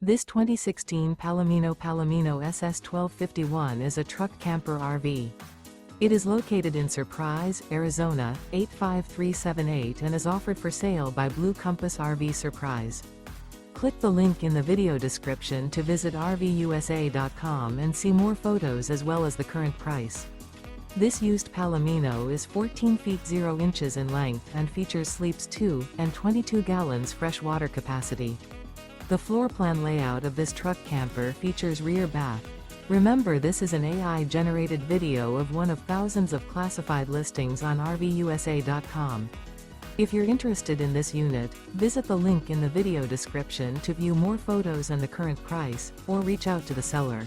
This 2016 Palomino Palomino SS1251 is a truck camper RV. It is located in Surprise, Arizona, 85378 and is offered for sale by Blue Compass RV Surprise. Click the link in the video description to visit RVUSA.com and see more photos as well as the current price. This used Palomino is 14 feet 0 inches in length and features sleeps 2 and 22 gallons fresh water capacity. The floor plan layout of this truck camper features rear bath. Remember, this is an AI-generated video of one of thousands of classified listings on RVUSA.com. If you're interested in this unit, visit the link in the video description to view more photos and the current price, or reach out to the seller.